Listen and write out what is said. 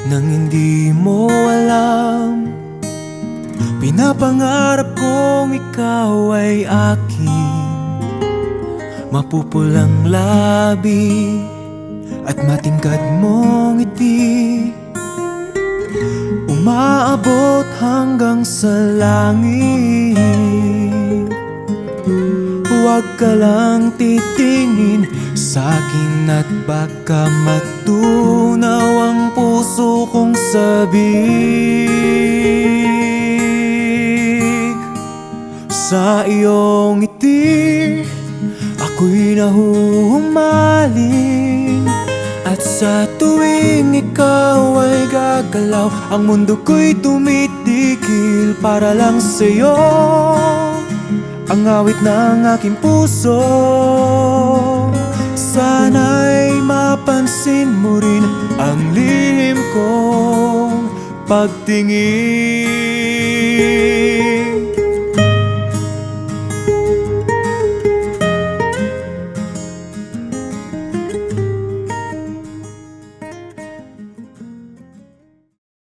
nang hindi mo alam. Pinapangarap kong ikaw ay akin, mapupulang labi at matingkad mong ngiti, umaabot hanggang sa langit. Huwag ka lang titingin sa'kin at baka matunaw ang puso kong sabik. Sa iyong ngiti ako'y nahuhumaling, at sa tuwing ikaw ay gagalaw, ang mundo ko'y tumitigil para lang sa'yo. Ang awit ng aking puso, sana'y mapansin mo rin ang lihim kong pagtingin.